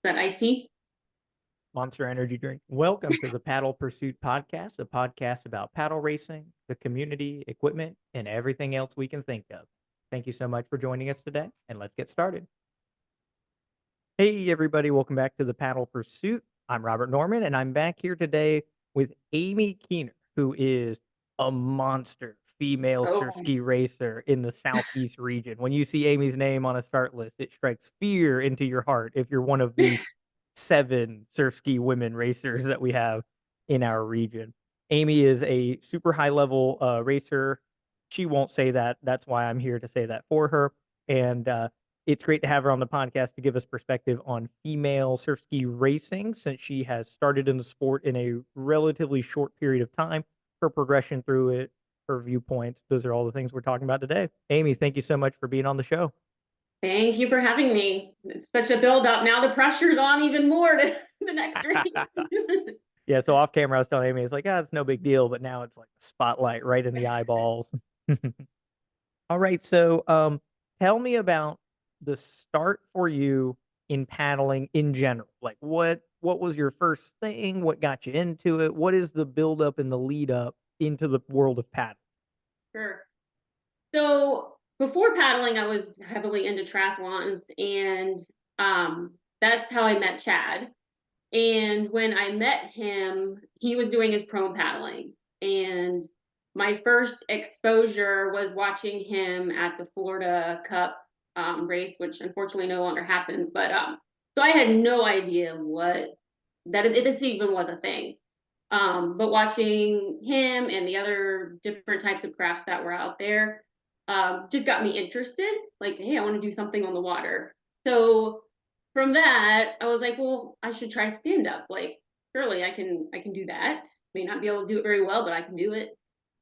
that iced tea? Monster Energy drink. Welcome to the Paddle Pursuit Podcast, a podcast about paddle racing, the community, equipment, and everything else we can think of. Thank you so much for joining us today, and let's get started. Hey, everybody, welcome back to the Paddle Pursuit. I'm Robert Norman, and I'm back here today with Amy Keener, who is a monster female Oh, Surfski racer in the Southeast region. When you see Amy's name on a start list, it strikes fear into your heart if you're one of the 7 surf ski women racers that we have in our region. Amy is a super high level racer. She won't say that. That's why I'm here to say that for her. And it's great to have her on the podcast to give us perspective on female surf ski racing since she has started in the sport in a relatively short period of time. Her progression through it, her viewpoints, those are all the things we're talking about today. Amy, thank you so much for being on the show. thank you for having me. It's such a build up. Now the pressure's on even more to the next race. Yeah, so off camera, I was telling Amy, it's like, ah, it's no big deal, but now it's like the spotlight right in the eyeballs. All right, so tell me about the start for you in paddling in general. Like, what was your first thing? What got you into it? What is the build up and the lead up into the world of paddling? Sure. So before paddling, I was heavily into triathlons, and that's how I met Chad. And when I met him, he was doing his pro paddling. And my first exposure was watching him at the Florida Cup race, which unfortunately no longer happens. But so I had no idea what that this even was a thing. But watching him and the other different types of crafts that were out there just got me interested. Like, hey, I want to do something on the water. So from that, I was like, well, I should try stand up. Like, surely I can do that. May not be able to do it very well, but I can do it.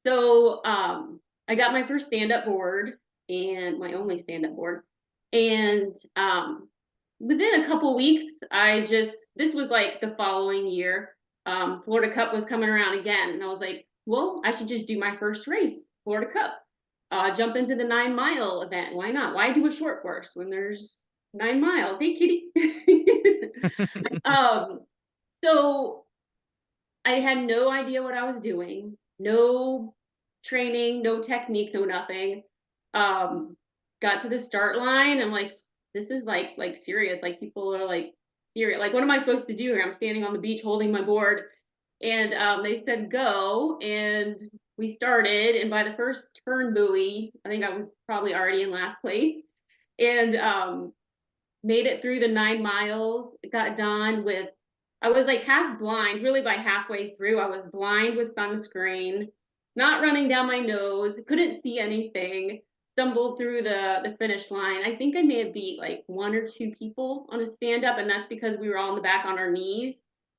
So I got my first stand up board and my only stand up board. And within a couple weeks, this was like the following year. Florida Cup was coming around again, and I was like, well, I should just do my first race, Florida Cup. Jump into the 9 mile event. Why not? Why do a short course when there's 9 miles? Hey, kitty. um, so I had no idea what I was doing, no training, no technique, no nothing. Um, got to the start line. I'm like, this is like serious. Like people are like serious. Like, what am I supposed to do here? I'm standing on the beach holding my board. And they said go, and we started. And by the first turn buoy, I think I was probably already in last place. And made it through the 9 miles. Got done with, I was like half blind, really by halfway through. I was blind with sunscreen, not running down my nose, couldn't see anything. Stumbled through the finish line. I think I may have beat like 1 or 2 people on a stand up, and that's because we were all in the back on our knees.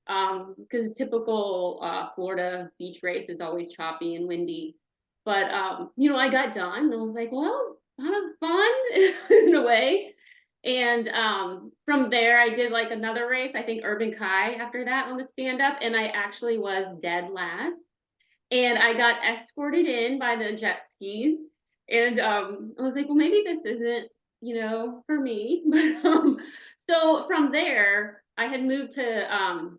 Because typical Florida beach race is always choppy and windy. But I got done and I was like, well, that was kind of fun in a way. And from there, I did like another race, I think Urban Kai after that on the stand up, and I actually was dead last. And I got escorted in by the jet skis. And I was like, well, maybe this isn't, for me. But so from there, I had moved to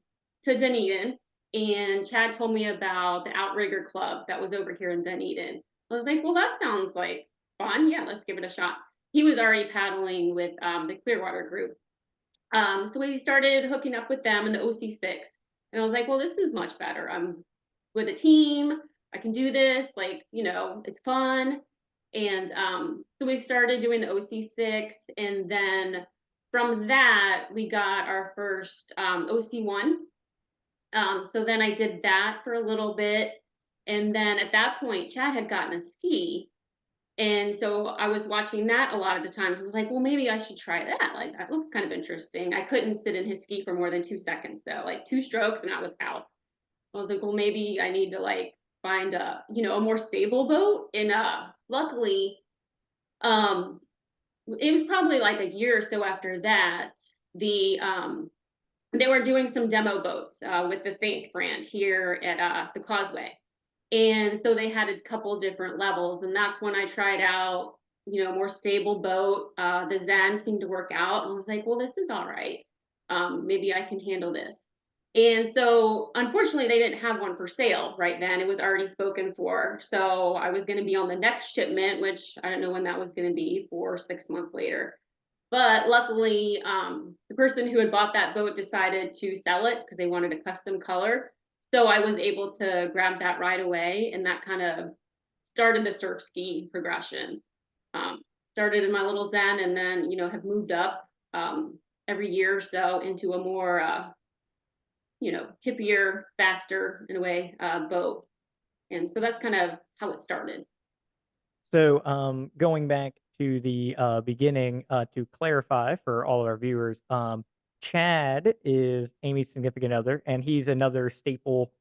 Dunedin, and Chad told me about the Outrigger Club that was over here in Dunedin. I was like, well, that sounds like fun. Yeah, let's give it a shot. He was already paddling with the Clearwater group. So we started hooking up with them in the OC6. And I was like, well, this is much better. I'm with a team. I can do this. Like, it's fun. And so we started doing the OC6. And then from that, we got our first OC1. So then I did that for a little bit. And then at that point, Chad had gotten a ski. And so I was watching that a lot of the times. I was like, well, maybe I should try that. Like, that looks kind of interesting. I couldn't sit in his ski for more than 2 seconds, though, like 2 strokes, and I was out. I was like, well, maybe I need to like find a more stable boat. And luckily, um, it was probably like a year or so after that, they were doing some demo boats with the Think brand here at the Causeway. And so they had a couple different levels, and that's when I tried out, more stable boat. The Zen seemed to work out, and I was like, well, this is all right. Maybe I can handle this. And so, unfortunately, they didn't have one for sale right then. It was already spoken for. So I was going to be on the next shipment, which I don't know when that was going to be, 4 or 6 months later. But luckily, the person who had bought that boat decided to sell it because they wanted a custom color. So I was able to grab that right away, and that kind of started the surf ski progression. Started in my little zen, and then have moved up every year or so into a more tippier, faster in a way boat. And so that's kind of how it started. So, going back to the beginning, to clarify for all of our viewers, Chad is Amy's significant other, and he's another staple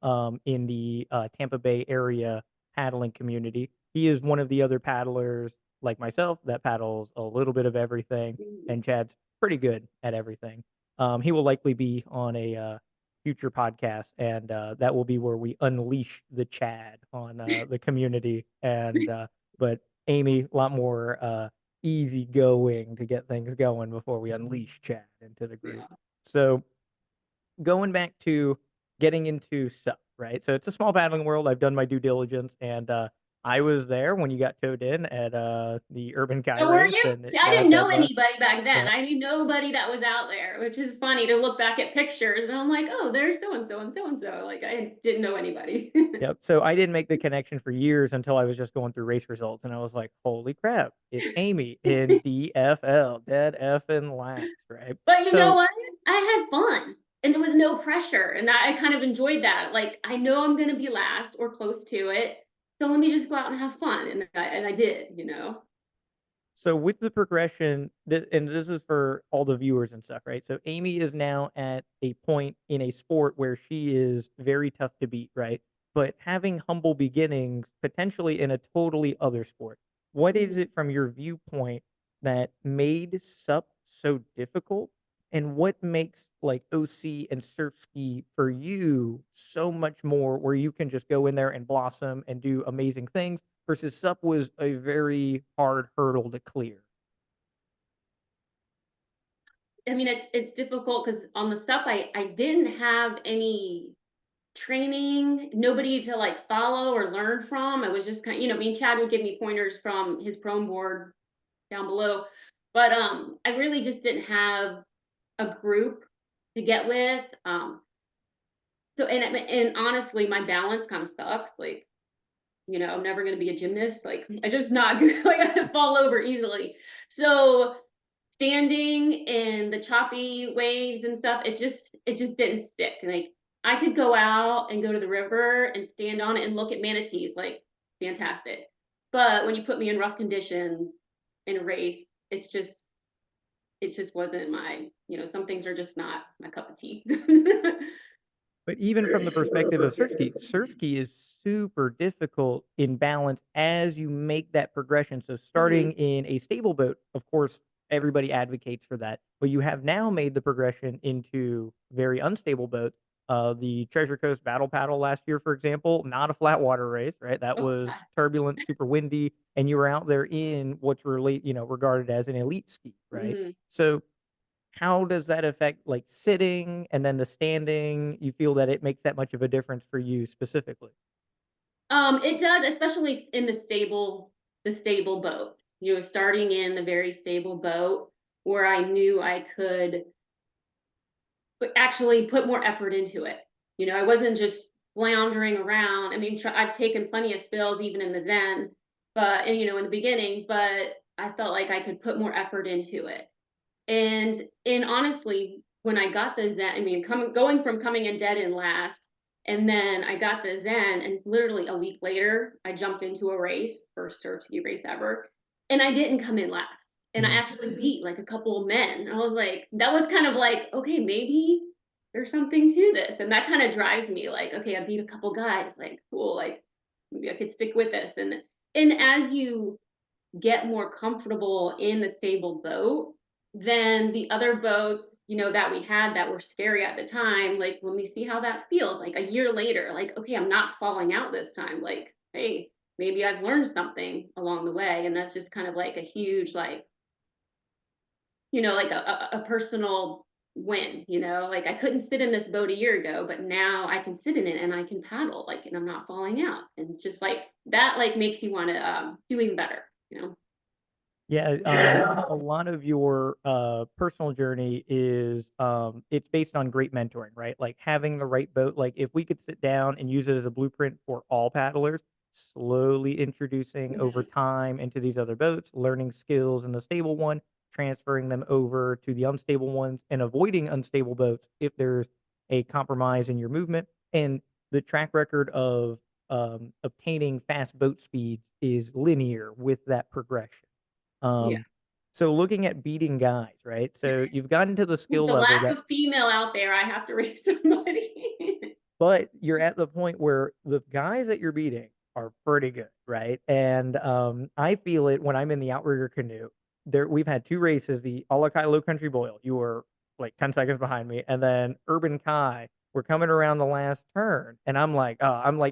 in the Tampa Bay area paddling community. He is one of the other paddlers, like myself, that paddles a little bit of everything, Mhm. and Chad's pretty good at everything. He will likely be on a future podcast, and that will be where we unleash the Chad on the community and. But Amy, a lot more easygoing to get things going before we unleash Chad into the group. Yeah. So going back to getting into SUP, right? So it's a small paddling world. I've done my due diligence, and I was there when you got towed in at the Urban Kai Oh, were race, you? and See, I got didn't up know dead last. anybody back then. Yeah. I knew nobody that was out there, which is funny to look back at pictures and I'm like, oh, there's so and so and so and so. Like I didn't know anybody. Yep. So I didn't make the connection for years until I was just going through race results, and I was like, "Holy crap! It's Amy in DFL, dead effing last." Right. But you know So what? I had fun and there was no pressure. And I kind of enjoyed that. Like, I know I'm going to be last or close to it. So let me just go out and have fun. And I did. So with the progression, and this is for all the viewers and stuff, right? So Amy is now at a point in a sport where she is very tough to beat, right? But having humble beginnings, potentially in a totally other sport. What is Mhm. it from your viewpoint that made SUP so difficult? And what makes like OC and surf ski for you so much more where you can just go in there and blossom and do amazing things versus SUP was a very hard hurdle to clear. I mean, it's difficult because on the SUP, I didn't have any training, nobody to like follow or learn from. I was just kind of, I mean, Chad would give me pointers from his prone board down below, but I really just didn't have a group to get with. So and honestly, my balance kind of sucks. Like, I'm never gonna be a gymnast. Like, I just not good. Like, I fall over easily. So standing in the choppy waves and stuff, it just didn't stick. Like, I could go out and go to the river and stand on it and look at manatees, like fantastic. But when you put me in rough conditions in a race, it just wasn't some things are just not my cup of tea. But even from the perspective of surf ski is super difficult in balance as you make that progression. So Mhm. starting in a stable boat, of course, everybody advocates for that. But you have now made the progression into very unstable boats. The Treasure Coast Battle Paddle last year, for example, not a flat water race, right? That Oh, was God. turbulent, super windy, and you were out there in what's regarded as an elite ski, right? Mhm. So how does that affect, like, sitting and then the standing? You feel that it makes that much of a difference for you specifically? It does, especially in the stable boat. Starting in the very stable boat where I knew I could actually put more effort into it. I wasn't just floundering around. I mean, I've taken plenty of spills even in the Zen, but in the beginning, but I felt like I could put more effort into it. And honestly, when I got the Zen, I mean, going from coming in dead in last, and then I got the Zen, and literally a week later, I jumped into a race, first surf ski race ever, and I didn't come in last. And I Mhm. actually beat like a couple of men. And I was like, that was kind of like, okay, maybe there's something to this. And that kind of drives me like, okay, I beat a couple guys, like cool, like maybe I could stick with this. And as you get more comfortable in the stable boat, then the other boats, that we had that were scary at the time, like let me see how that feels. Like a year later, like, okay, I'm not falling out this time. Like, hey, maybe I've learned something along the way. And that's just kind of like a huge, like, like a personal win, you know, like I couldn't sit in this boat a year ago, but now I can sit in it and I can paddle, like, and I'm not falling out. And just like that, like makes you want to do even better, you know? Yeah, a lot of your personal journey is it's based on great mentoring, right? Like having the right boat. Like if we could sit down and use it as a blueprint for all paddlers, slowly introducing over Mhm. time into these other boats, learning skills in the stable one, transferring them over to the unstable ones, and avoiding unstable boats if there's a compromise in your movement. And the track record of obtaining fast boat speeds is linear with that progression. Yeah. um, so looking at beating guys, right? So you've gotten to the With skill the level lack that, of female out there, I have to raise somebody. but you're at the point where the guys that you're beating are pretty good, right? And I feel it when I'm in the outrigger canoe. There, we've had two races. The Alakai Low Country Boil, you were like 10 seconds behind me, and then Urban Kai. We're coming around the last turn, and I'm like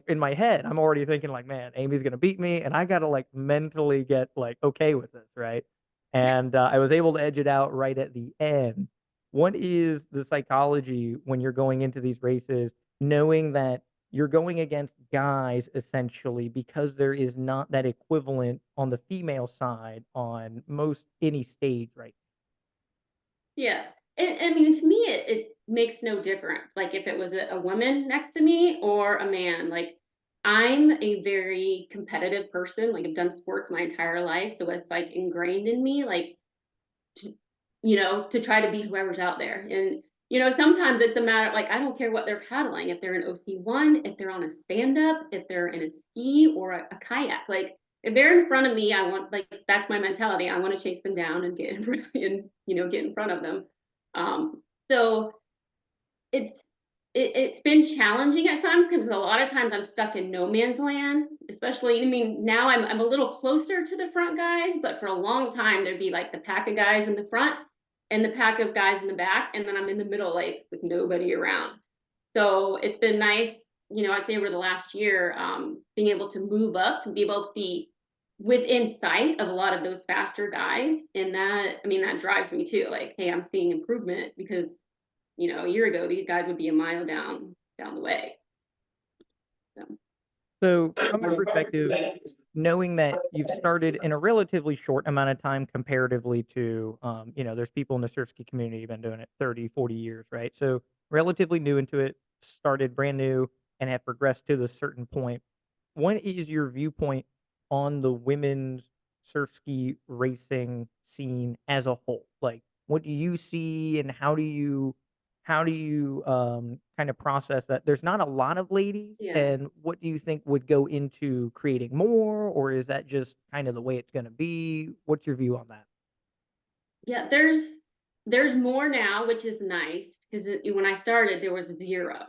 in my head, I'm already thinking like, man, Amy's gonna beat me, and I gotta like mentally get like okay with this, right? And I was able to edge it out right at the end. What is the psychology when you're going into these races, knowing that you're going against guys essentially because there is not that equivalent on the female side on most any stage, right? Yeah. And I mean, to me, it makes no difference. Like if it was a woman next to me or a man, like I'm a very competitive person. Like I've done sports my entire life. So it's like ingrained in me, like, to, to try to beat whoever's out there. And, sometimes it's a matter of like, I don't care what they're paddling, if they're in OC1, if they're on a stand up, if they're in a ski or a kayak. Like if they're in front of me, I want, like, that's my mentality. I want to chase them down and get in front, and, get in front of them. So it's it's been challenging at times because a lot of times I'm stuck in no man's land, especially, I mean, now I'm a little closer to the front guys, but for a long time there'd be like the pack of guys in the front and the pack of guys in the back, and then I'm in the middle, like with nobody around. So it's been nice, I'd say over the last year, being able to move up to be able to be within sight of a lot of those faster guys. And that, I mean, that drives me too. Like, hey, I'm seeing improvement because, a year ago, these guys would be a mile down the way. So, So from your perspective, knowing that you've started in a relatively short amount of time comparatively to, there's people in the surf ski community who've been doing it 30, 40 years, right? So relatively new into it, started brand new and have progressed to this certain point. What is your viewpoint on the women's surf ski racing scene as a whole? Like, what do you see, and how do you kind of process that? There's not a lot of ladies, yeah. and what do you think would go into creating more, or is that just kind of the way it's going to be? What's your view on that? Yeah, there's more now, which is nice because when I started, there was zero.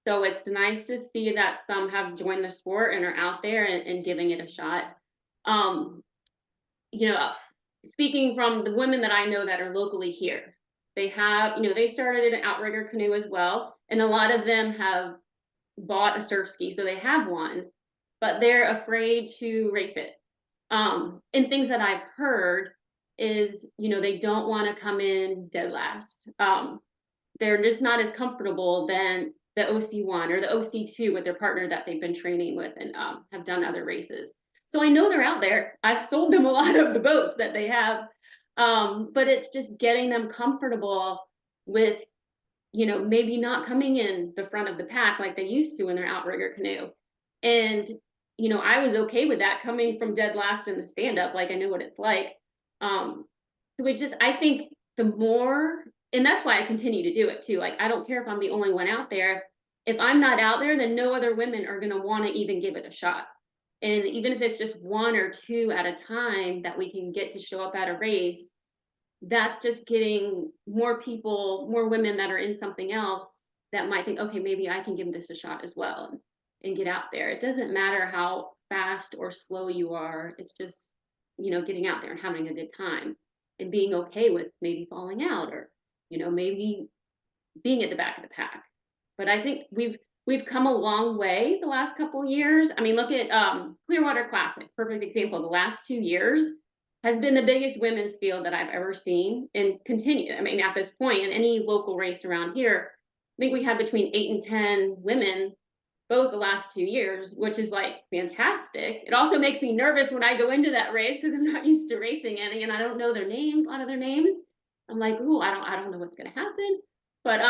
So it's nice to see that some have joined the sport and are out there and giving it a shot. Um, you know, Speaking from the women that I know that are locally here, they have, they started an outrigger canoe as well, and a lot of them have bought a surf ski, so they have one, but they're afraid to race it. And things that I've heard is, they don't want to come in dead last. They're just not as comfortable than the OC1 or the OC2 with their partner that they've been training with and have done other races. So I know they're out there. I've sold them a lot of the boats that they have, but it's just getting them comfortable with, maybe not coming in the front of the pack like they used to in their outrigger canoe. And, I was okay with that coming from dead last in the stand up. Like I know what it's like. Um, so it just, I think the more, and that's why I continue to do it too. Like, I don't care if I'm the only one out there. If I'm not out there, then no other women are going to want to even give it a shot. And even if it's just one or two at a time that we can get to show up at a race, that's just getting more people, more women that are in something else that might think, okay, maybe I can give this a shot as well, and get out there. It doesn't matter how fast or slow you are. It's just, getting out there and having a good time and being okay with maybe falling out or, maybe being at the back of the pack. But I think we've come a long way the last couple of years. I mean, look at Clearwater Classic, perfect example. The last 2 years has been the biggest women's field that I've ever seen and continue. I mean, at this point, in any local race around here, I think we had between 8 and 10 women both the last 2 years, which is like fantastic. It also makes me nervous when I go into that race because I'm not used to racing any and I don't know their names, a lot of their names. I'm like, ooh, I don't know what's gonna happen. But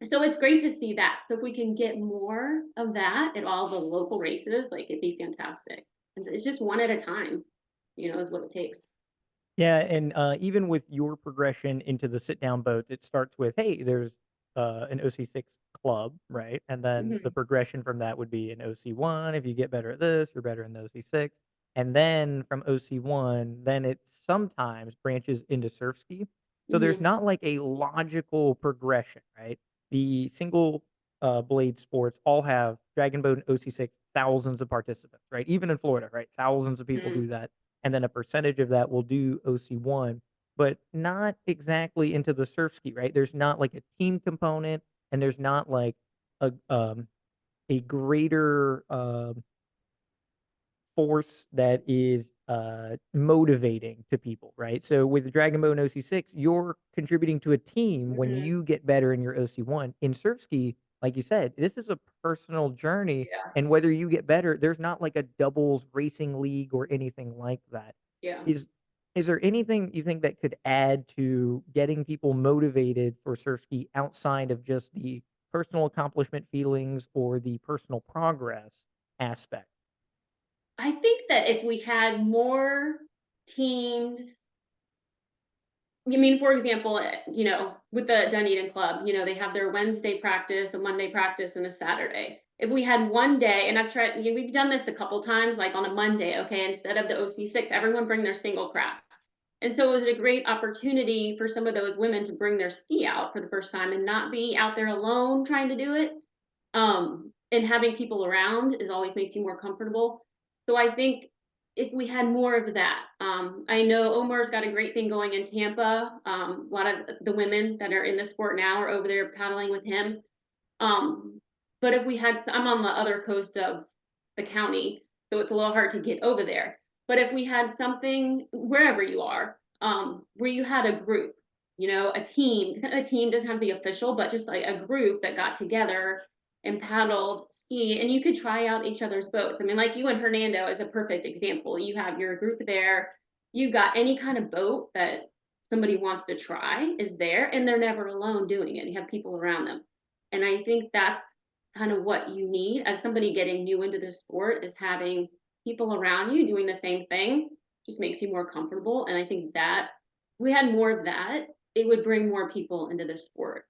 so it's great to see that. So if we can get more of that at all the local races, like it'd be fantastic. It's just one at a time, is what it takes. Yeah, and, even with your progression into the sit-down boats, it starts with, "Hey, there's, an OC6 club," right? And then the Hmm. progression from that would be an OC1, if you get better at this, you're better in the OC6, and then from OC1, then it sometimes branches into surf ski. So there's Hmm. not like a logical progression, right? The single, blade sports all have dragon boat and OC6, thousands of participants, right? Even in Florida, right? Thousands of people do Hmm. that, and then a percentage of that will do OC1, but not exactly into the surf ski, right? There's not like a team component, and there's not like a a greater force that is motivating to people, right? So with Dragon Boat and OC6, you're contributing to a team when Hmm. you get better in your OC1. In surf ski, like you said, this is a personal journey, Yeah. and whether you get better, there's not like a doubles racing league or anything like that. Yeah. Is is there anything you think that could add to getting people motivated for surf ski outside of just the personal accomplishment feelings or the personal progress aspect? I think that if we had more teams, you mean, for example, with the Dunedin Club, they have their Wednesday practice, a Monday practice, and a Saturday. If we had one day, and I've tried, we've done this a couple times, like on a Monday, okay, instead of the OC6, everyone bring their single crafts. And so it was a great opportunity for some of those women to bring their ski out for the first time and not be out there alone trying to do it. And having people around is always makes you more comfortable. So I think if we had more of that, I know Omar's got a great thing going in Tampa. A lot of the women that are in the sport now are over there paddling with him. But if we had, I'm on the other coast of the county, so it's a little hard to get over there. But if we had something wherever you are, where you had a group, a team doesn't have to be official, but just like a group that got together and paddled ski, and you could try out each other's boats. I mean, like you and Hernando is a perfect example. You have your group there, you've got any kind of boat that somebody wants to try is there, and they're never alone doing it. You have people around them. And I think that's kind of what you need as somebody getting new into the sport is having people around you doing the same thing just makes you more comfortable. And I think that if we had more of that, it would bring more people into the sport.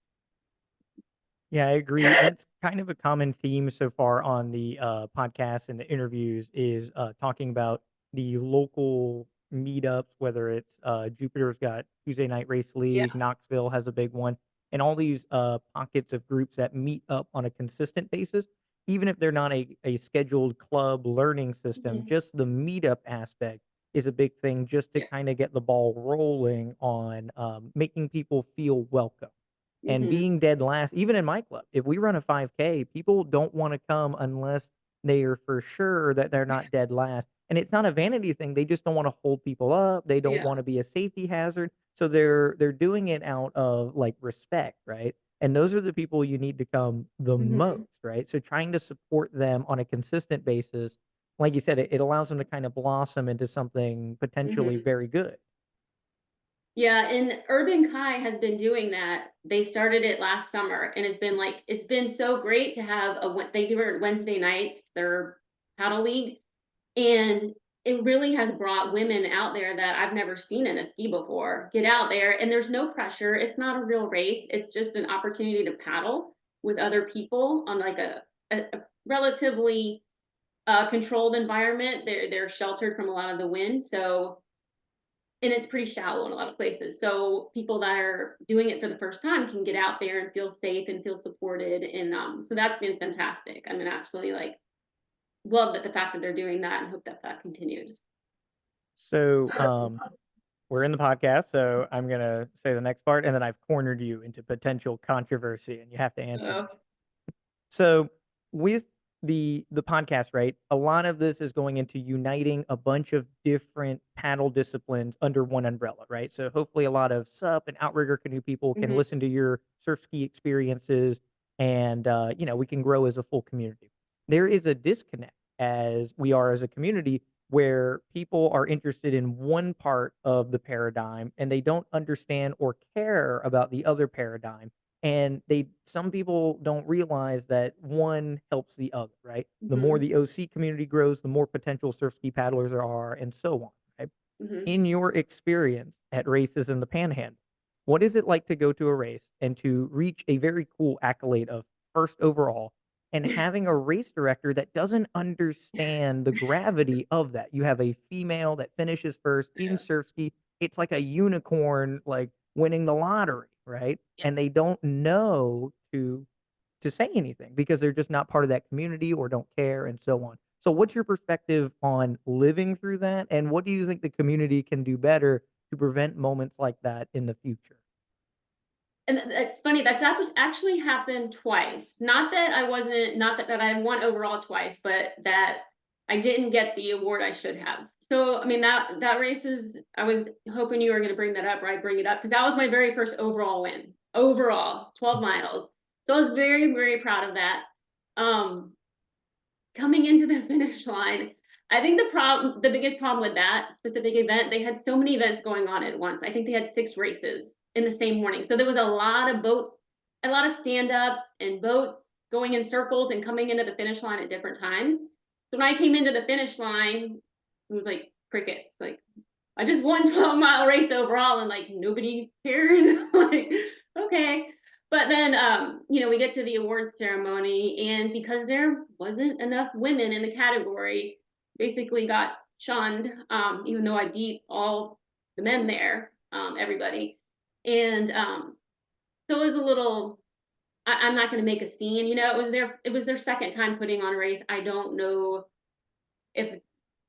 Yeah, I agree. That's kind of a common theme so far on the podcast and the interviews is talking about the local meetups, whether it's Jupiter's got Tuesday Night Race Yeah. League, Knoxville has a big one, and all these pockets of groups that meet up on a consistent basis, even if they're not a scheduled club learning system, Hmm. just the meetup aspect is a big thing just to Yeah. kind of get the ball rolling on making people feel welcome. And Hmm. being dead last, even in my club, if we run a 5K, people don't wanna come unless they are for sure that they're not dead last, and it's not a vanity thing, they just don't wanna hold people up, they don't Yeah. wanna be a safety hazard, so they're doing it out of, like, respect, right? And those are the people you need to come the Hmm. most, right? So trying to support them on a consistent basis, like you said, it allows them to kind of blossom into something potentially Hmm. very good. Yeah, and Urban Kai has been doing that. They started it last summer, and it's been so great to have they do it Wednesday nights, their paddle league, and it really has brought women out there that I've never seen in a ski before. Get out there, and there's no pressure. It's not a real race. It's just an opportunity to paddle with other people on like a relatively controlled environment. They're sheltered from a lot of the wind, so and it's pretty shallow in a lot of places. So people that are doing it for the first time can get out there and feel safe and feel supported. And so that's been fantastic. I mean, absolutely like love that the fact that they're doing that and hope that that continues. So, we're in the podcast, so I'm gonna say the next part, and then I've cornered you into potential controversy, and you have to answer Uh, me. So, with the podcast, right? A lot of this is going into uniting a bunch of different paddle disciplines under one umbrella, right? So hopefully a lot of sup and outrigger canoe people can Mhm. listen to your surf ski experiences and we can grow as a full community. There is a disconnect as we are as a community where people are interested in one part of the paradigm and they don't understand or care about the other paradigm, and they some people don't realize that one helps the other, right? The more Mhm. the OC community grows, the more potential surf ski paddlers there are, and so on, right? Mhm. In your experience at races in the Panhandle, what is it like to go to a race and to reach a very cool accolade of first overall, and having a race director that doesn't understand the gravity of that? You have a female that finishes first in Yeah. surf ski. It's like a unicorn, like winning the lottery, right? Yeah. And they don't know to say anything because they're just not part of that community or don't care and so on. So what's your perspective on living through that, and what do you think the community can do better to prevent moments like that in the future? And it's funny, that's actually happened twice. Not that I won overall twice, but that I didn't get the award I should have. So, I mean, that race is I was hoping you were gonna bring that up, or I'd bring it up, because that was my very first overall win. Overall, 12 miles. So I was very, very proud of that. Um, Coming into the finish line, I think the biggest problem with that specific event, they had so many events going on at once. I think they had 6 races in the same morning. So there was a lot of boats, a lot of stand-ups and boats going in circles and coming into the finish line at different times. So when I came into the finish line, it was like crickets. Like, I just won 12-mile race overall, and like nobody cares. Like, okay. But then we get to the award ceremony, and because there wasn't enough women in the category, basically got shunned, even though I beat all the men there, everybody. And so it was a little I'm not gonna make a scene, it was their second time putting on a race. I don't know if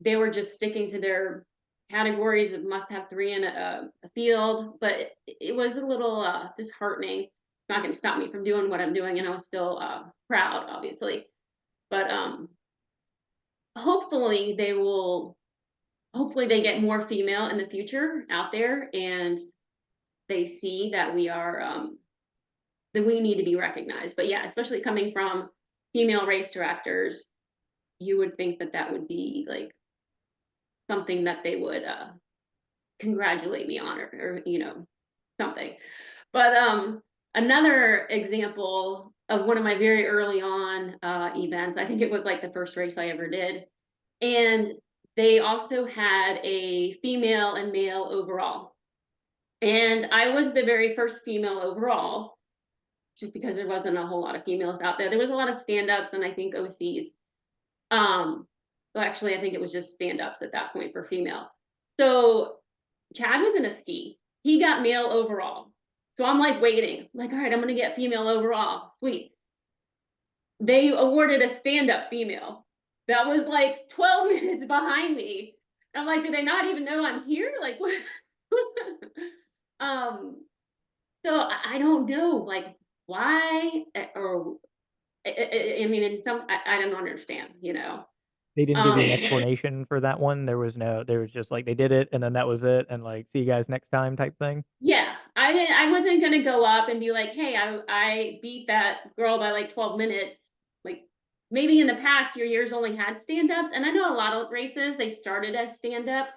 they were just sticking to their categories. It must have 3 in a field, but it was a little disheartening. It's not going to stop me from doing what I'm doing, and I was still proud, obviously. But hopefully they will. Hopefully they get more female in the future out there, and they see that we need to be recognized. But yeah, especially coming from female race directors, you would think that that would be like something that they would congratulate me on, or something. But another example of one of my very early on events, I think it was like the first race I ever did, and they also had a female and male overall, and I was the very first female overall, just because there wasn't a whole lot of females out there. There was a lot of stand-ups and I think OCs. um well, actually, I think it was just stand-ups at that point for female. So Chad was in a ski. He got male overall. So I'm like waiting, like, all right, I'm gonna get female overall. Sweet. They awarded a stand-up female that was like 12 minutes behind me. I'm like, do they not even know I'm here? Like, what? um, so I don't know, like, why, or I mean, I don't understand. They didn't give you an Um, explanation for that one? There was just like they did it and then that was it, and like, "See you guys next time" type thing? Yeah, I wasn't gonna go up and be like, "Hey, I beat that girl by like 12 minutes." Like, maybe in the past your years only had stand-ups, and I know a lot of races they started as stand-up,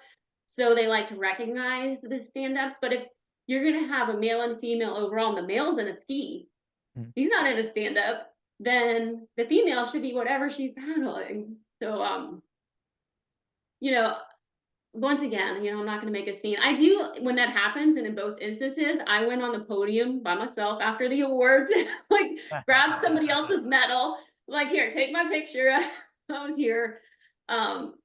so they like to recognize the stand-ups. But if you're gonna have a male and female overall, and the male's in a ski, Mm. he's not in a stand-up, then the female should be whatever she's paddling. So you know, once again, I'm not going to make a scene. I do when that happens, and in both instances, I went on the podium by myself after the awards, like grabbed somebody else's medal, like, here, take my picture. I was here. Um,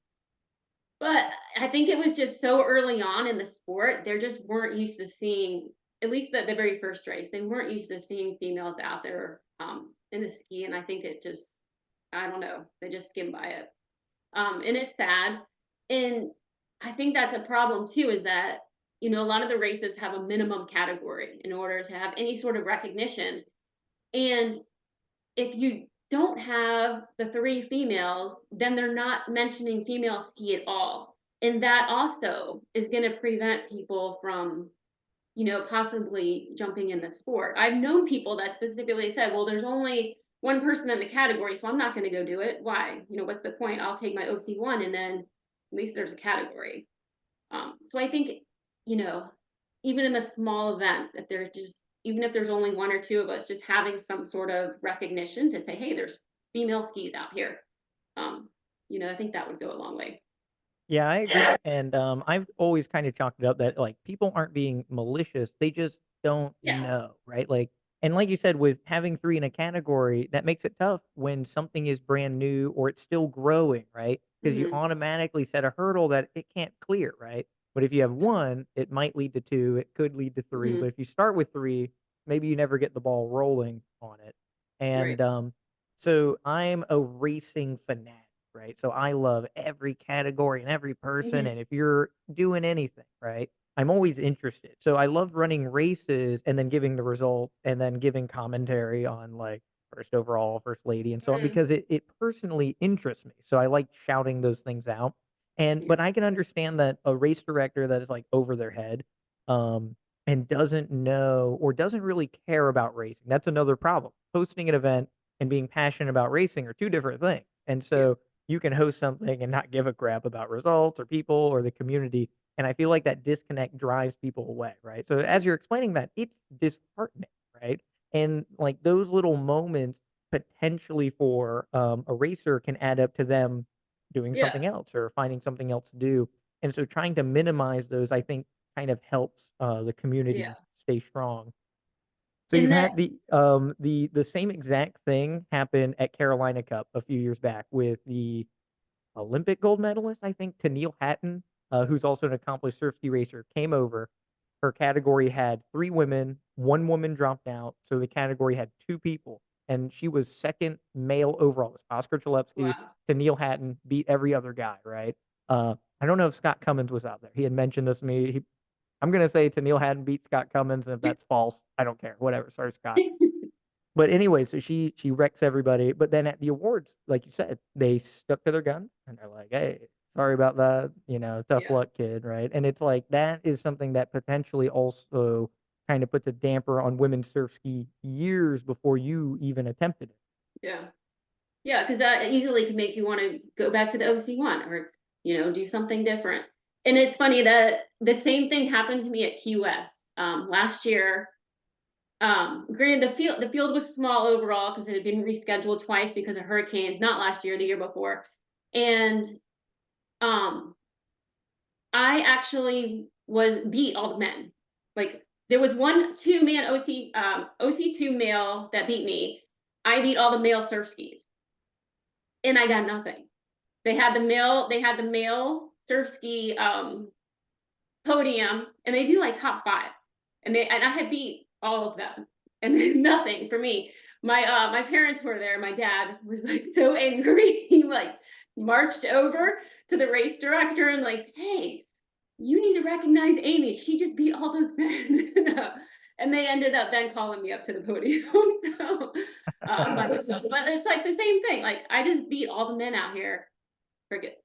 but I think it was just so early on in the sport, they just weren't used to seeing, at least the very first race, they weren't used to seeing females out there in the ski, and I think it just, I don't know, they just skimmed by it. And it's sad. And I think that's a problem too, is that, a lot of the races have a minimum category in order to have any sort of recognition. And if you don't have the three females, then they're not mentioning female ski at all. And that also is going to prevent people from, possibly jumping in the sport. I've known people that specifically said, well, there's only one person in the category, so I'm not going to go do it. Why? What's the point? I'll take my OC1 and then at least there's a category. So I think, you know, even in the small events, if there's just, even if there's only one or two of us, just having some sort of recognition to say, hey, there's female skis out here. Um, I think that would go a long way. Yeah, I agree, and, I've always kinda chalked it up that, like, people aren't being malicious, they just don't Yeah. know, right? Like and like you said, with having 3 in a category, that makes it tough when something is brand new or it's still growing, right? Because you Hmm. automatically set a hurdle that it can't clear, right? But if you have 1, it might lead to 2, it could lead to 3, but Hmm. if you start with 3, maybe you never get the ball rolling on it, Right. and, so I'm a racing fanatic. Right? So I love every category and every person. Hmm. And if you're doing anything, right, I'm always interested. So I love running races and then giving the result and then giving commentary on like first overall, first lady, and so on Hmm. because it personally interests me. So I like shouting those things out. And Yeah. but I can understand that a race director that is like over their head um and doesn't know or doesn't really care about racing. That's another problem. Hosting an event and being passionate about racing are two different things. And Yeah. so you can host something and not give a crap about results or people or the community. And I feel like that disconnect drives people away, right? So as you're explaining that, it's disheartening, right? And like those little moments potentially for a racer can add up to them doing Yeah. something else or finding something else to do. And so trying to minimize those, I think, kind of helps the Yeah. community stay strong. So you've And that, had the same exact thing happen at Carolina Cup a few years back with the Olympic gold medalist, I think, Tennille Hatton, who's also an accomplished surf ski racer, came over. Her category had 3 women, 1 woman dropped out, so the category had 2 people, and she was 2nd male overall. It's Oscar Chalupsky, wow. Tennille Hatton beat every other guy, right? I don't know if Scott Cummins was out there. He had mentioned this to me. I'm gonna say Tennille Hatton beat Scott Cummins, and if that's false, I don't care. Whatever. Sorry, Scott. But anyway, so she wrecks everybody, but then at the awards, like you said, they stuck to their guns and they're like, "Hey, sorry about that, tough Yeah. luck, kid," right? And it's like that is something that potentially also kind of puts a damper on women's surf ski years before you even attempted it. Yeah. Yeah, because that easily can make you want to go back to the OC1 or, do something different. And it's funny that the same thing happened to me at Key West last year. Granted, the field was small overall because it had been rescheduled twice because of hurricanes, not last year, the year before. And um, I actually was beat all the men. Like there was one 2-man OC2 male that beat me. I beat all the male surf skis, and I got nothing. They had the male surf ski podium, and they do like top five, and I had beat all of them, and then nothing for me. My parents were there. My dad was like so angry. He like marched over to the race director and like, hey, you need to recognize Amy. She just beat all those men. And they ended up then calling me up to the podium. So by myself. But it's like the same thing. Like I just beat all the men out here. Forget.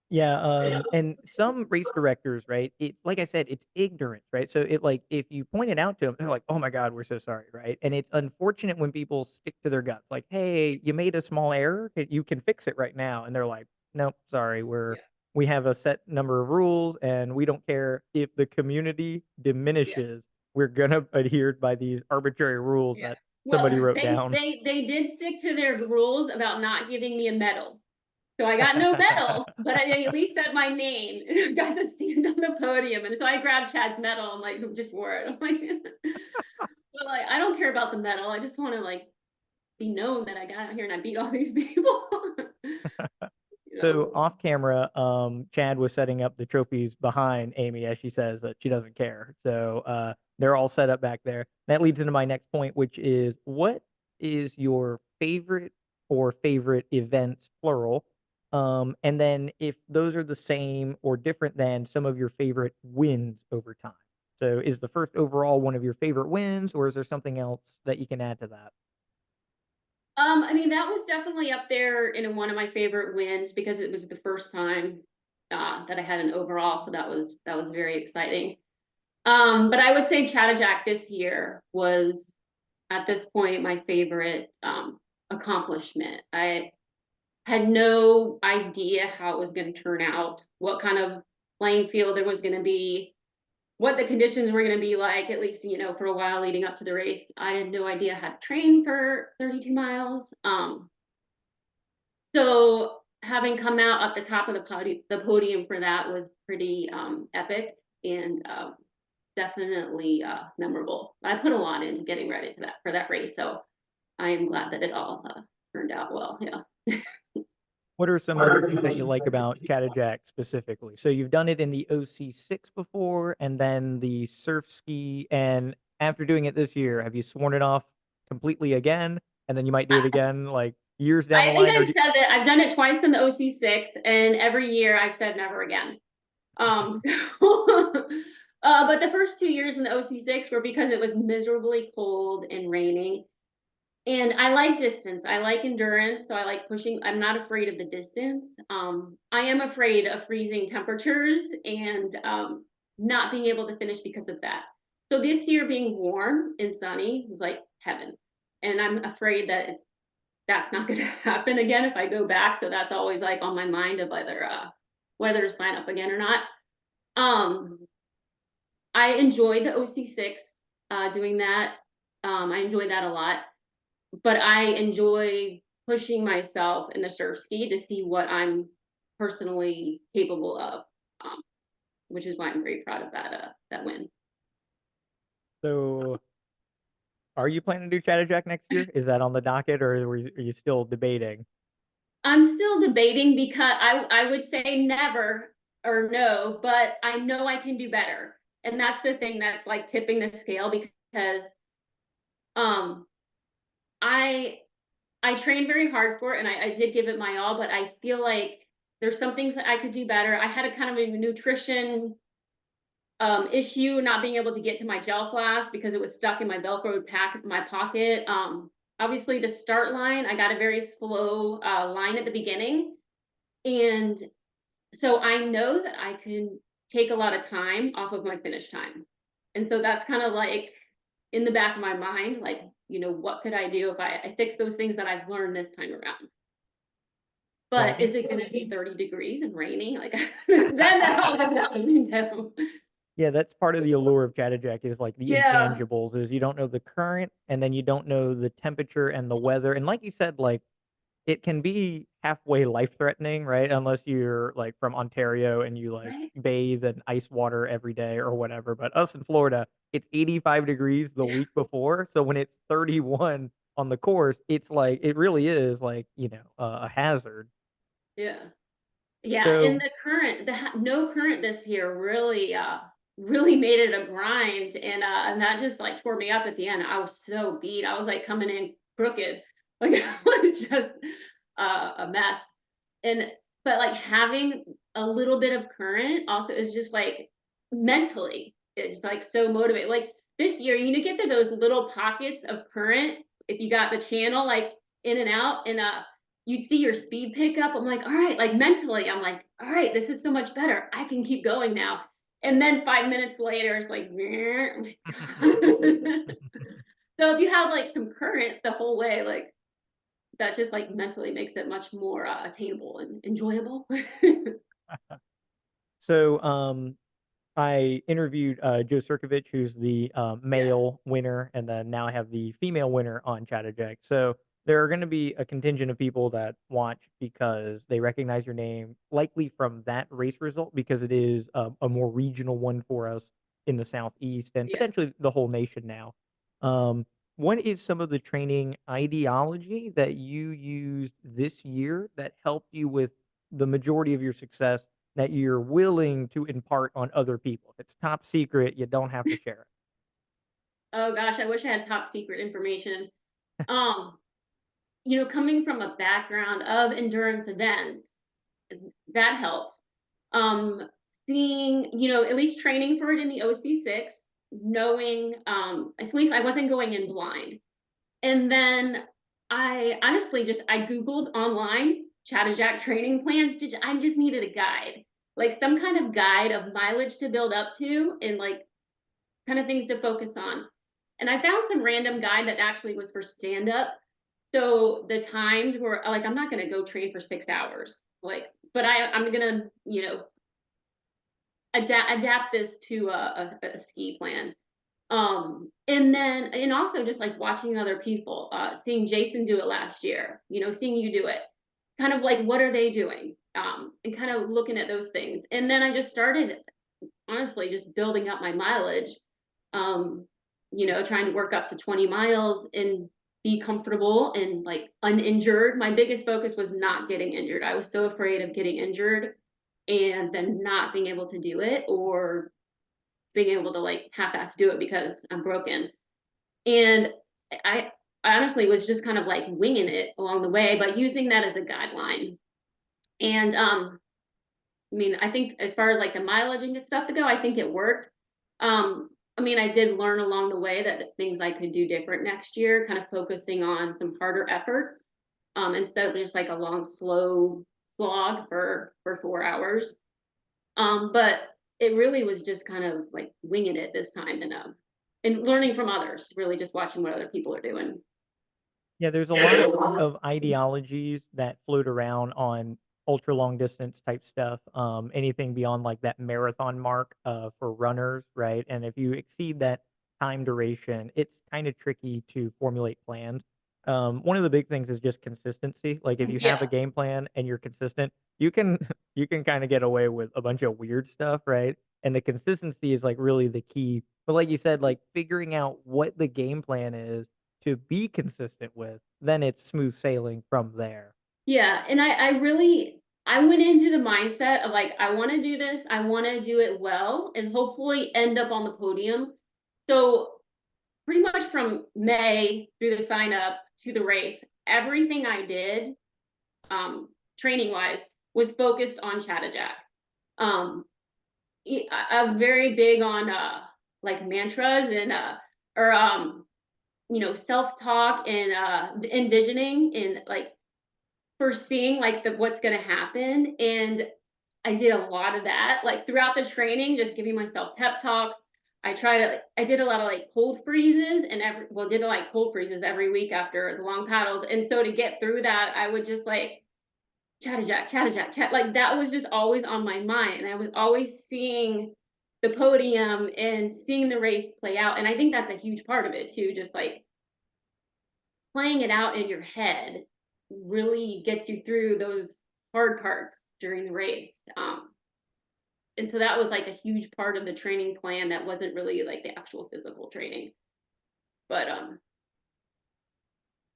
Yeah, and some race directors, right? It like I said, it's ignorance, right? So it like if you point it out to them, they're like, "Oh my god, we're so sorry," right? And it's unfortunate when people stick to their guns, like, "Hey, you made a small error, you can fix it right now," and they're like, "Nope, sorry, Yeah. we have a set number of rules, and we don't care if the community Yeah. diminishes. We're gonna adhere by these arbitrary rules Yeah. that somebody Well, wrote they down." they they did stick to their rules about not giving me a medal. So I got no medal, but I at least said my name. I got to stand on the podium. And so I grabbed Chad's medal and like just wore it. I'm like, but like I don't care about the medal. I just want to like be known that I got out here and I beat all these people. you So know. off camera, Chad was setting up the trophies behind Amy as she says that she doesn't care. So they're all set up back there. That leads into my next point, which is what is your favorite or favorite events, plural? And then if those are the same or different than some of your favorite wins over time. So is the first overall one of your favorite wins, or is there something else that you can add to that? I mean, that was definitely up there in one of my favorite wins because it was the first time that I had an overall, so that was very exciting. But I would say Chattajack this year was at this point my favorite accomplishment. I had no idea how it was going to turn out, what kind of playing field there was going to be, what the conditions were going to be like, at least, for a while leading up to the race. I had no idea how to train for 32 miles. So having come out at the top of the podium for that was pretty epic and definitely memorable. I put a lot into getting ready to that for that race, so I am glad that it all turned out well. Yeah. What are some other things that you like about Chattajack specifically? So you've done it in the OC6 before and then the surf ski, and after doing it this year, have you sworn it off completely again? And then you might do it again like years down the I think line, or I've said that I've done it twice in the OC6, and every year I've said never again. So, but the first 2 years in the OC6 were because it was miserably cold and raining. And I like distance. I like endurance. So I like pushing. I'm not afraid of the distance. I am afraid of freezing temperatures and not being able to finish because of that. So this year being warm and sunny was like heaven. And I'm afraid that that's not going to happen again if I go back. So that's always like on my mind of whether to sign up again or not. Um, I enjoyed the OC6 doing that. I enjoyed that a lot, but I enjoy pushing myself in the surf ski to see what I'm personally capable of, um, which is why I'm very proud of that win. so are you planning to do Chattajack next year? Is that on the docket, or are you still debating? I'm still debating because I would say never or no, but I know I can do better. And that's the thing that's like tipping the scale because um I I trained very hard for it and I did give it my all, but I feel like there's some things that I could do better. I had a kind of a nutrition issue not being able to get to my gel flask because it was stuck in my Velcro pack my pocket. Obviously the start line, I got a very slow line at the beginning. And so I know that I can take a lot of time off of my finish time. And so that's kind of like in the back of my mind, like, what could I do if I fix those things that I've learned this time around? Well, I But think is it going to be 30 degrees and raining? Like, then that all goes out the window. yeah, that's part of the allure of Chattajack is, like, the Yeah, intangibles is you don't know the current, and then you don't know the temperature and the weather, and like you said, like, it can be halfway life-threatening, right? Unless you're, like, from Ontario and you, like, right. bathe in ice water every day or whatever, but us in Florida, it's 85 degrees the week before, so when it's 31 on the course, it's like it really is, like, a hazard. Yeah. Yeah, and So the current, no current this year really made it a grind, and that just like tore me up at the end. I was so beat. I was like coming in crooked, like I was just a mess. And but like having a little bit of current also is just like mentally, it's like so motivated. Like this year, get to those little pockets of current if you got the channel like in and out, and you'd see your speed pick up. I'm like, all right, like mentally, I'm like, all right, this is so much better. I can keep going now. And then 5 minutes later, it's like, so if you have like some current the whole way, like that just like mentally makes it much more attainable and enjoyable. so, I interviewed, Joe Sirkovich, who's the, Yeah, male winner, and then now I have the female winner on Chattajack. So there are gonna be a contingent of people that watch because they recognize your name, likely from that race result, because it is a more regional one for us in the Southeast and yeah. potentially the whole nation now. Um, what is some of the training ideology that you used this year that helped you with the majority of your success that you're willing to impart on other people? If it's top secret, you don't have to share it. Oh gosh, I wish I had top secret information. Um, coming from a background of endurance events, that helped. Um, Seeing, at least training for it in the OC6, knowing, at least I wasn't going in blind. And then I honestly just I Googled online Chattajack training plans. I just needed a guide, like some kind of guide of mileage to build up to and like kind of things to focus on. And I found some random guide that actually was for stand up. So the times were like, I'm not going to go train for 6 hours, like, but I'm going to, adapt this to a ski plan. And then, and also just like watching other people, seeing Jason do it last year, seeing you do it, kind of like, what are they doing? And kind of looking at those things. And then I just started, honestly, just building up my mileage, um, trying to work up to 20 miles and be comfortable and like uninjured. My biggest focus was not getting injured. I was so afraid of getting injured and then not being able to do it, or being able to like half-ass do it because I'm broken. And I, I honestly was just kind of like winging it along the way, but using that as a guideline. And I mean, I think as far as like the mileage and stuff to go, I think it worked. I mean, I did learn along the way that things I could do different next year, kind of focusing on some harder efforts, instead of just like a long, slow slog for 4 hours. But it really was just kind of like winging it this time, and learning from others, really just watching what other people are doing. Yeah, there's a lot of ideologies that float around on ultra long distance type stuff. Anything beyond like that marathon mark for runners, right? And if you exceed that time duration, it's kind of tricky to formulate plans. One of the big things is just consistency. Like if you have a Yeah. game plan and you're consistent, you can you can kind of get away with a bunch of weird stuff, right? And the consistency is like really the key. But like you said, like figuring out what the game plan is to be consistent with, then it's smooth sailing from there. Yeah, and I really I went into the mindset of like, I want to do this, I want to do it well, and hopefully end up on the podium. So pretty much from May through the sign up to the race, everything I did, training wise, was focused on Chattajack. Um, I'm very big on like mantras and or self talk and envisioning and like foreseeing like the what's going to happen. And I did a lot of that like throughout the training, just giving myself pep talks. I did a lot of like cold freezes and did like cold freezes every week after the long paddles. And so to get through that, I would just like Chattajack, chat. Like that was just always on my mind. And I was always seeing the podium and seeing the race play out. And I think that's a huge part of it too, just like playing it out in your head really gets you through those hard parts during the race. And so that was like a huge part of the training plan that wasn't really like the actual physical training. But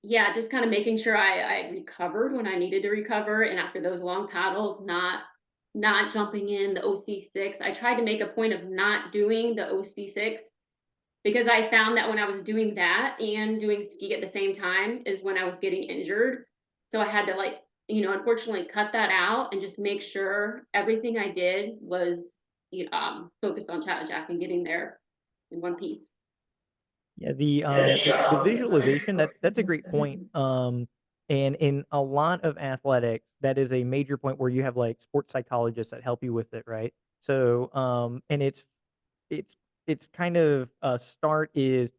yeah, just kind of making sure I recovered when I needed to recover, and after those long paddles, not jumping in the OC6. I tried to make a point of not doing the OC6 because I found that when I was doing that and doing ski at the same time is when I was getting injured. So I had to like, unfortunately cut that out and just make sure everything I did was focused on Chattajack and getting there in one piece. Yeah, the visualization, that's a great point. And in a lot of athletics, that is a major point where you have like sports psychologists that help you with it, right? So, and it's it's kind of start is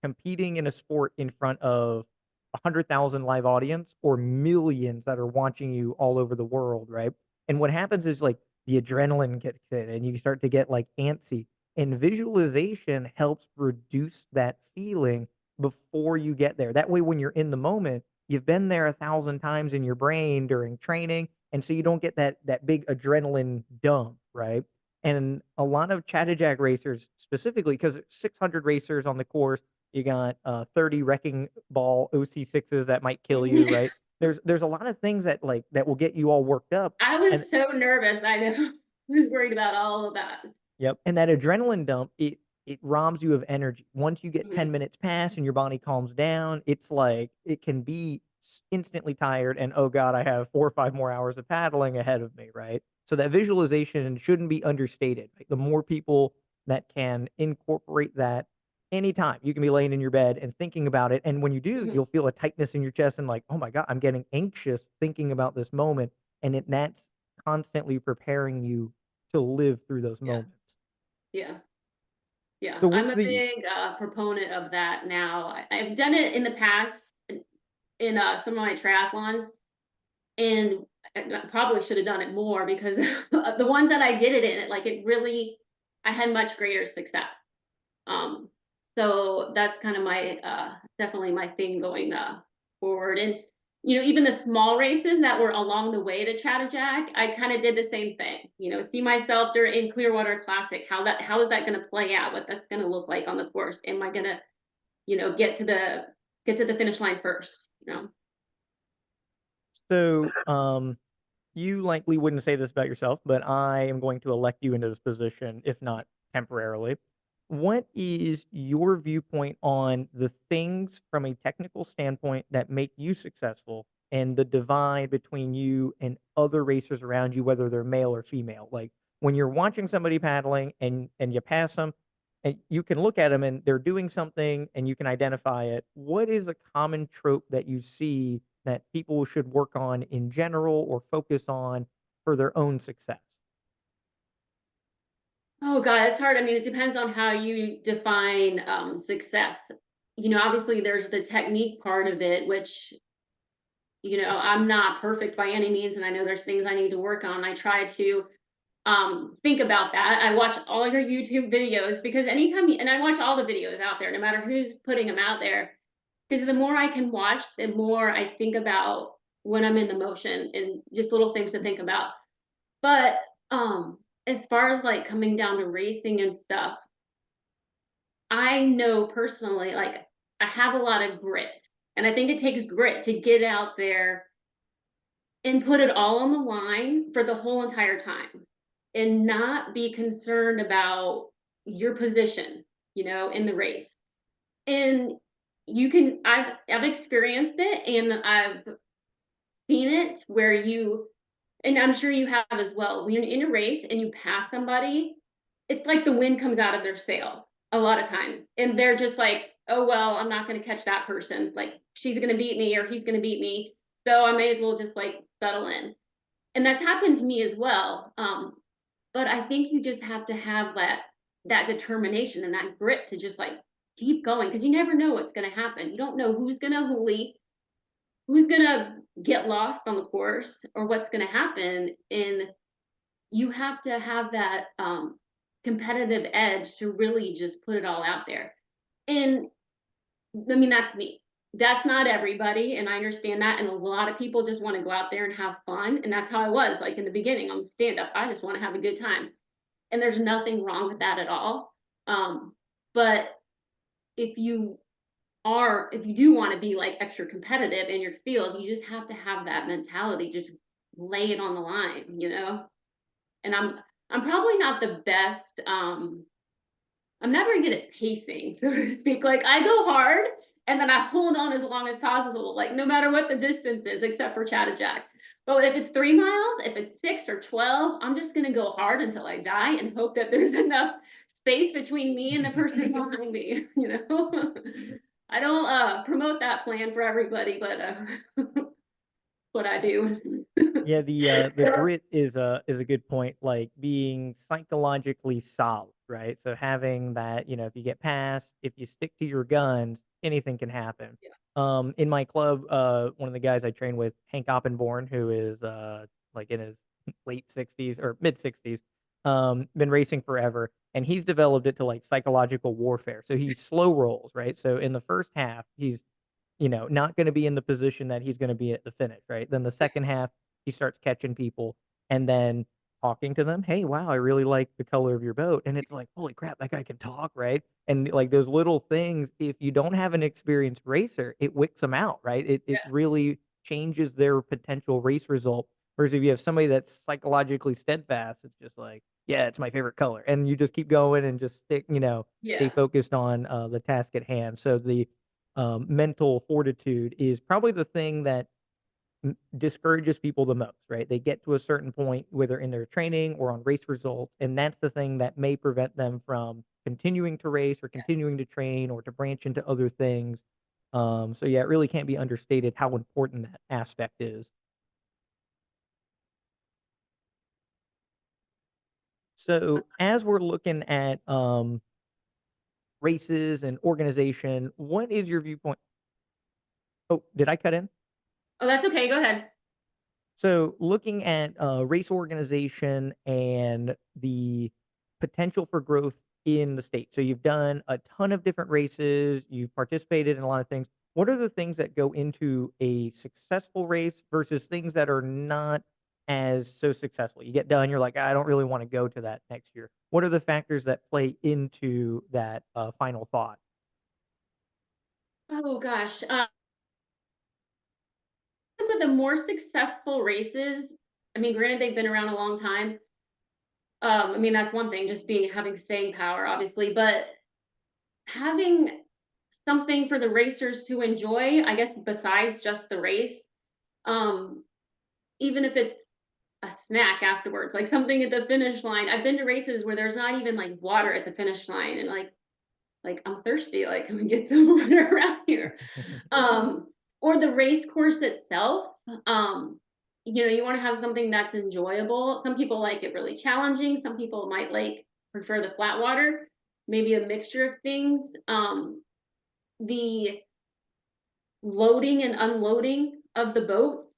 competing in a sport in front of 100,000 live audience or millions that are watching you all over the world, right? And what happens is like the adrenaline kicks in and you start to get like antsy. And visualization helps reduce that feeling before you get there. That way, when you're in the moment, you've been there 1,000 times in your brain during training, and so you don't get that big adrenaline dump, right? And a lot of Chattajack racers, specifically, because 600 racers on the course, you got 30 wrecking ball OC6s that might kill you, right? There's a lot of things that like that will get you all worked up, I and was so nervous. I know. I was worried about all of that. yep, and that adrenaline dump, it robs you of energy. Once you get 10 Mhm. minutes past and your body calms down, it's like it can be instantly tired and oh god, I have 4 or 5 more hours of paddling ahead of me, right? So that visualization shouldn't be understated. Like the more people that can incorporate that anytime. You can be laying in your bed and thinking about it, and when you do, Mhm. you'll feel a tightness in your chest and like, "Oh my god, I'm getting anxious thinking about this moment," and that's constantly preparing you to live through those Yeah, moments. yeah, yeah. So I'm with a the big, proponent of that now. I've done it in the past in, some of my triathlons, and I probably should have done it more because the ones that I did it in, like, it really I had much greater success. Um, so that's kind of my definitely my thing going forward. And even the small races that were along the way to Chattajack, I kind of did the same thing. See myself there in Clearwater Classic, how is that going to play out? What that's going to look like on the course? Am I going to get to the finish line first? so, you likely wouldn't say this about yourself, but I am going to elect you into this position, if not temporarily. What is your viewpoint on the things from a technical standpoint that make you successful and the divide between you and other racers around you, whether they're male or female? Like when you're watching somebody paddling and you pass them, and you can look at them and they're doing something and you can identify it. What is a common trope that you see that people should work on in general or focus on for their own success? Oh God, it's hard. I mean, it depends on how you define success. Obviously there's the technique part of it, which I'm not perfect by any means, and I know there's things I need to work on. I try to think about that. I watch all your YouTube videos because and I watch all the videos out there, no matter who's putting them out there, because the more I can watch, the more I think about when I'm in the motion and just little things to think about. But as far as like coming down to racing and stuff, I know personally, like, I have a lot of grit, and I think it takes grit to get out there and put it all on the line for the whole entire time and not be concerned about your position, in the race. And I've experienced it, and I've seen it where and I'm sure you have as well. When you're in a race and you pass somebody, it's like the wind comes out of their sail a lot of times. And they're just like, oh, well, I'm not going to catch that person. Like, she's going to beat me or he's going to beat me. So I may as well just like settle in. And that's happened to me as well. But I think you just have to have that determination and that grit to just like keep going because you never know what's going to happen. You don't know who's going to hoolie, who's going to get lost on the course, or what's going to happen. And you have to have that competitive edge to really just put it all out there. And I mean, that's me. That's not everybody, and I understand that. And a lot of people just want to go out there and have fun, and that's how I was. Like in the beginning on the stand up, I just want to have a good time, and there's nothing wrong with that at all. But if you if you do want to be like extra competitive in your field, you just have to have that mentality. Just lay it on the line. And I'm probably not the best. I'm not very good at pacing, so to speak. Like I go hard and then I hold on as long as possible, like no matter what the distance is, except for Chattajack. But if it's 3 miles, if it's 6 or 12, I'm just gonna go hard until I die and hope that there's enough space between me and the person behind me. I don't promote that plan for everybody, but what I do. Yeah, the grit is a good point, like being psychologically solid, right? So having that, if you get past, if you stick to your guns, anything can happen. In my club, one of the guys I train with, Hank Oppenborn, who is like in his late 60s or mid 60s, been racing forever, and he's developed it to like psychological warfare. So he slow rolls, right? So in the first half, he's not gonna be in the position that he's gonna be at the finish, right? Then the second half, he starts catching people and then talking to them. "Hey, wow, I really like the color of your boat." And it's like, "Holy crap, that guy can talk," right? And, like, those little things, if you don't have an experienced racer, it wicks them out, right? It Yeah, really changes their potential race result. Whereas if you have somebody that's psychologically steadfast, it's just like, "Yeah, it's my favorite color." And you just keep going and just stay yeah, focused on, the task at hand. So the mental fortitude is probably the thing that discourages people the most, right? They get to a certain point, whether in their training or on race results, and that's the thing that may prevent them from continuing to race or continuing to train or to branch into other things. So yeah, it really can't be understated how important that aspect is. So as we're looking at races and organization, what is your viewpoint? Oh, did I cut in? Oh, that's okay, go ahead. So, looking at race organization and the potential for growth in the state. So, you've done a ton of different races, you've participated in a lot of things. What are the things that go into a successful race versus things that are not as so successful? You get done, you're like, I don't really want to go to that next year. What are the factors that play into that final thought? Oh gosh, some of the more successful races, I mean, granted, they've been around a long time. I mean, that's one thing, just being having staying power, obviously, but having something for the racers to enjoy, I guess, besides just the race. Um, Even if it's a snack afterwards, like something at the finish line. I've been to races where there's not even like water at the finish line, and like I'm thirsty. Like, can we get some water around here? Um, or the race course itself. Um, you want to have something that's enjoyable. Some people like it really challenging. Some people might like prefer the flat water. Maybe a mixture of things. The loading and unloading of the boats.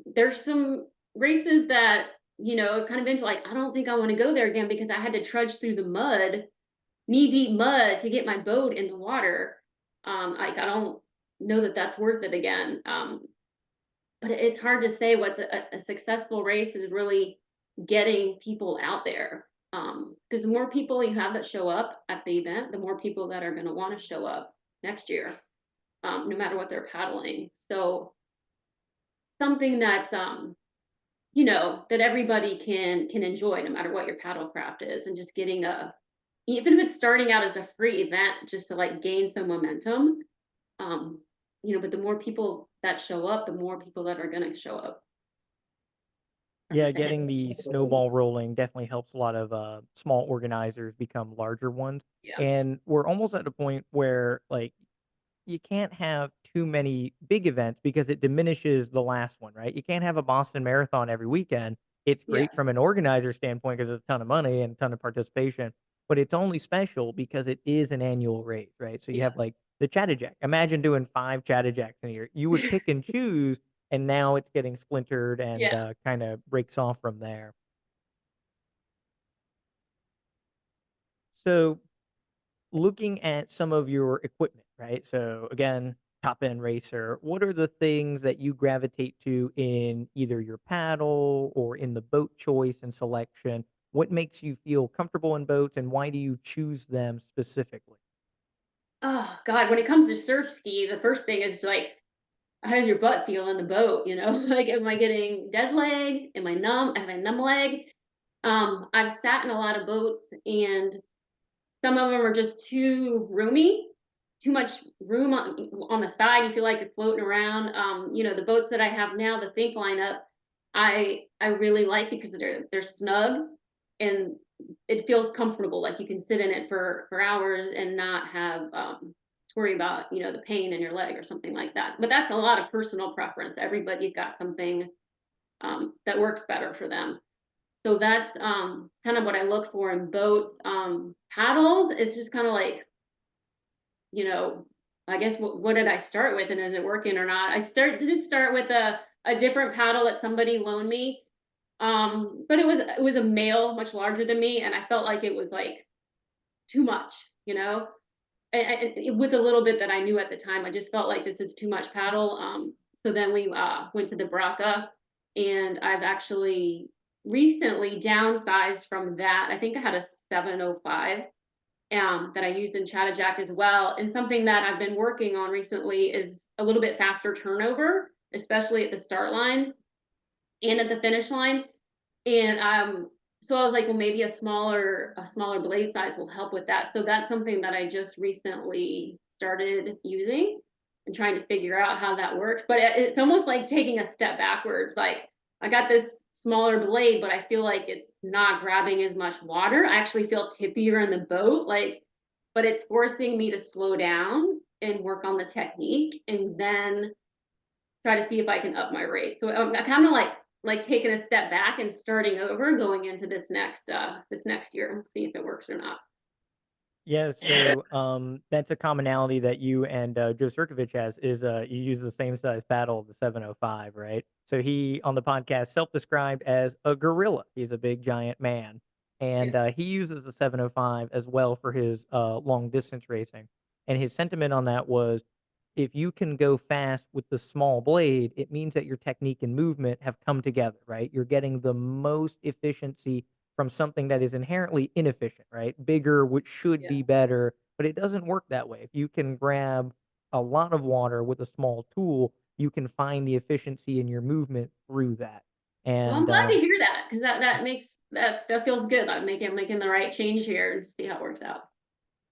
There's some races that, kind of into like, I don't think I want to go there again because I had to trudge through the mud, knee deep mud to get my boat in the water. Like, I don't know that that's worth it again. But it's hard to say what's a successful race is really getting people out there. Because the more people you have that show up at the event, the more people that are going to want to show up next year, no matter what they're paddling. So something that's that everybody can enjoy no matter what your paddle craft is, and just getting a, even if it's starting out as a free event, just to like gain some momentum. um but the more people that show up, the more people that are going to show up. Yeah, getting the snowball rolling definitely helps a lot of small organizers become larger ones. Yeah, And we're almost at a point where, like, you can't have too many big events because it diminishes the last one, right? You can't have a Boston Marathon every weekend. It's yeah, great from an organizer standpoint because it's a ton of money and a ton of participation, but it's only special because it is an annual race, right? So you yeah. have like the Chattajack. Imagine doing 5 Chattajacks in a year. You would pick and choose, and now it's getting splintered and Yeah. kind of breaks off from there. So looking at some of your equipment, right? So again, top end racer, what are the things that you gravitate to in either your paddle or in the boat choice and selection? What makes you feel comfortable in boats and why do you choose them specifically? Oh god, when it comes to surf ski, the first thing is like, how does your butt feel in the boat? Like, am I getting dead leg? Am I numb? Have I numb leg? I've sat in a lot of boats, and some of them are just too roomy, too much room on the side. You feel like you're floating around. The boats that I have now, the Think lineup, I really like because they're snug, and it feels comfortable. Like you can sit in it for hours and not have to worry about the pain in your leg or something like that. But that's a lot of personal preference. Everybody's got something that works better for them. So that's kind of what I look for in boats. Paddles, it's just kind of like, you know, I guess what did I start with, and is it working or not? Did start with a different paddle that somebody loaned me. But it was a male, much larger than me, and I felt like it was like too much, with a little bit that I knew at the time. I just felt like this is too much paddle. So then we went to the Braca, and I've actually recently downsized from that. I think I had a 705 that I used in Chattajack as well. And something that I've been working on recently is a little bit faster turnover, especially at the start lines and at the finish line. And so I was like, well, maybe a smaller blade size will help with that. So that's something that I just recently started using, and trying to figure out how that works. But it's almost like taking a step backwards. Like I got this smaller blade, but I feel like it's not grabbing as much water. I actually feel tippier in the boat, like, but it's forcing me to slow down and work on the technique and then try to see if I can up my rate. So I'm kind of like taking a step back and starting over going into this next year and see if it works or not. Yeah, so that's a commonality that you and Joe Sirkovich has is you use the same size paddle, the 705, right? So he on the podcast self-described as a gorilla. He's a big giant man, and Yeah. he uses the 705 as well for his long distance racing. And his sentiment on that was, if you can go fast with the small blade, it means that your technique and movement have come together, right? You're getting the most efficiency from something that is inherently inefficient, right? Bigger, which should Yeah. be better, but it doesn't work that way. If you can grab a lot of water with a small tool, you can find the efficiency in your movement through that. Well, I'm And glad to hear that because that makes that feels good. I'm making the right change here and see how it works out.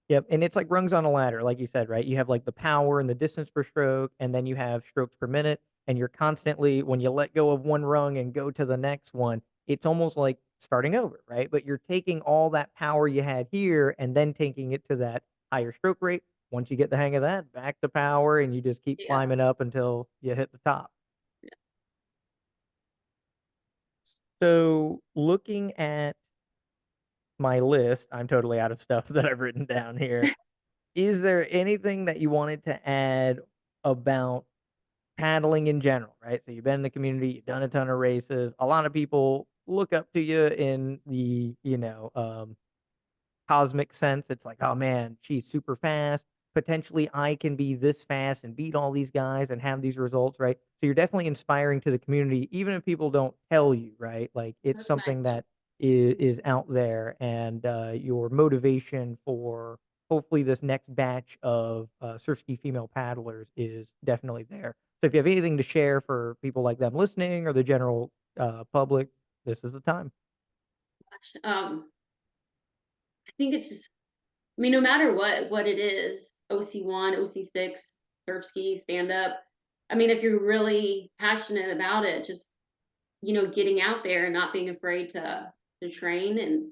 yep, and it's like rungs on a ladder, like you said, right? You have like the power and the distance per stroke, and then you have strokes per minute, and you're constantly when you let go of one rung and go to the next one, it's almost like starting over, right? But you're taking all that power you had here and then taking it to that higher stroke rate. Once you get the hang of that, back to power, and you just keep Yeah. climbing up until you hit the top. So, looking at my list, I'm totally out of stuff that I've written down here. Is there anything that you wanted to add about paddling in general, right? So you've been in the community, you've done a ton of races. A lot of people look up to you in the, cosmic sense. It's like, oh man, she's super fast. Potentially, I can be this fast and beat all these guys and have these results, right? So you're definitely inspiring to the community, even if people don't tell you, right? Like it's That's nice. something that is out there, and your motivation for hopefully this next batch of Surfski female paddlers is definitely there. So if you have anything to share for people like them listening or the general public, this is the time. I think it's just I mean, no matter what it is, OC1, OC6, surf ski, stand up. I mean, if you're really passionate about it, just getting out there and not being afraid to train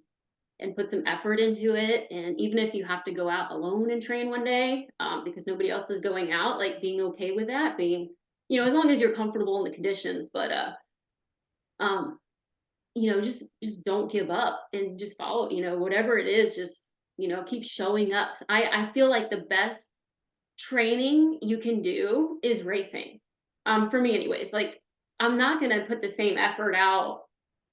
and put some effort into it. And even if you have to go out alone and train one day, because nobody else is going out, like being okay with that, being as long as you're comfortable in the conditions. But um, just don't give up and just follow, whatever it is, just, keep showing up. I feel like the best training you can do is racing. For me anyways, like I'm not going to put the same effort out,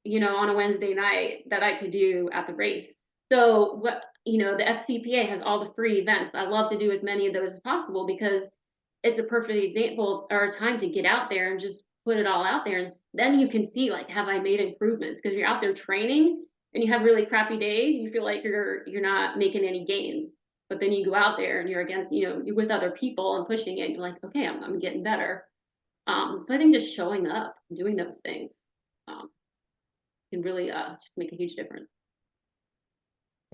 on a Wednesday night that I could do at the race. So the FCPA has all the free events. I love to do as many of those as possible because it's a perfect example or a time to get out there and just put it all out there. And then you can see, like, have I made improvements? Because you're out there training and you have really crappy days, you feel like you're not making any gains. But then you go out there and you're against, you're with other people and pushing it. You're like, okay, I'm getting better. So I think just showing up, doing those things, um, can really just make a huge difference.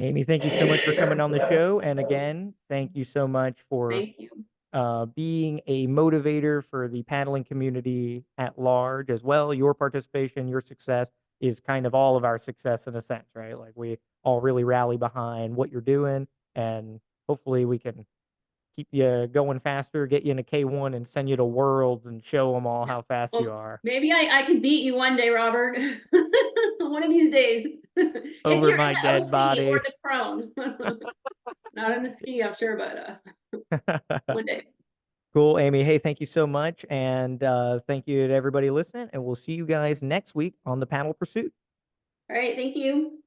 Amy, thank you so much for coming on the show. And again, thank you so much for Thank you. being a motivator for the paddling community at large as well. Your participation, your success is kind of all of our success in a sense, right? Like we all really rally behind what you're doing, and hopefully we can keep you going faster, get you in a K1, and send you to Worlds and show them all Yeah. how fast you Well, are maybe I can beat you one day, Robert. One of these days. If over you're in my the dead OC or body. the prone. Not in the ski, I'm sure, but one day. Cool, Amy. Hey, thank you so much. And thank you to everybody listening. And we'll see you guys next week on the Paddle Pursuit. All right, thank you.